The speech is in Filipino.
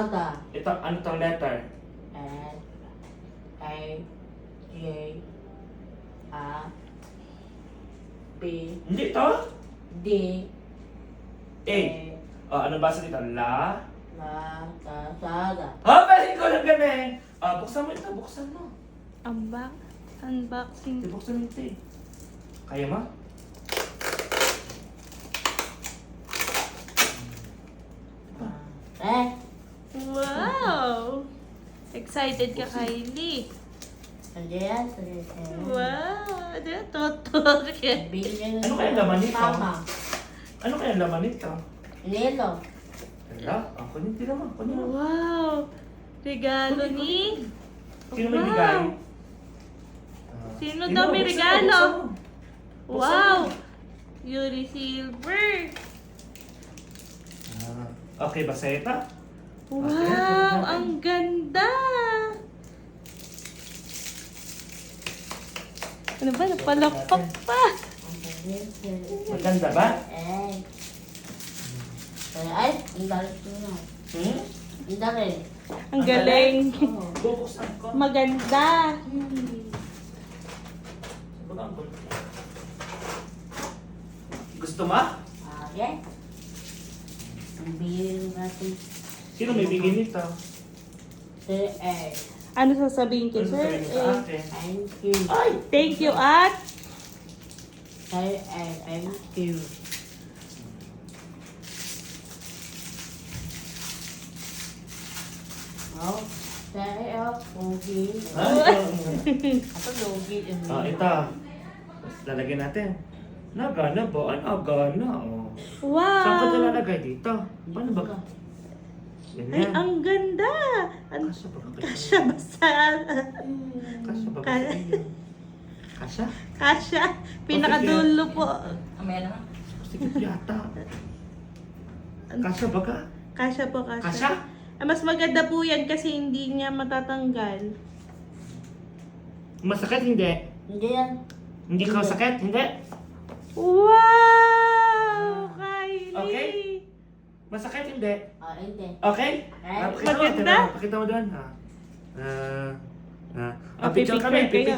Ito, ano tong letter? N A J A B Hindi to. D A. Ano basa dito? La. La Kasada. Very good ang galing. Buksan mo ito, buksan mo. Unboxing. Buksan mo ito eh. Kaya mo? Wow! Excited ka, Kylie. Ano yan? Wow! Ano yan? Totor ka. Ano kaya laman nito? Mama. Ano kaya laman nito? Lelo. Wala. Kunin naman. Kunin mo. Wow! Regalo ni... Sino may Wow. bigay? Sino Sino? daw may Buksan mo, regalo? buksan mo. Buksan Wow! mo. Yuri Silver. Okay, basta ito. Wow! Ang ganda! Ano ba? Napalakpak pa. Maganda ba? Ay, ang galit ko na. Ang galit. Ang galing. Bubuksan ko. Maganda. Gusto mo? Okay. Ang bihiro natin. Sino may bigay nito? Sir A. Ano sasabihin ko, Ano sir? sabihin mo sa akin? Thank you. Ay! Thank you at... Sir A. Thank you. Oh, Sir A. Pogi. Ako logi. Ito. Lalagyan natin. Nagana ba? Nagana. Saan ko ito Wow! lalagay dito? Paano ba? Ay, Ganyan. ang ganda! Kasya ba? Kasya ba sa... Kasya ba? Kasya? Kasya. Pinakadulo po. Amaya naman. Sige yata. Kasya ba ka? Kasya po, kasya. Kasya? Ah, mas maganda po yan kasi hindi niya matatanggal. Masakit hindi? Hindi yan. Hindi ka masakit? Hindi? Wow! Kylie! Okay. Masakit hindi? Hindi. Okay? Eh, Pakita mo maganda. doon. Pakita mo doon. Oh, Picture kami. pipicture kayo.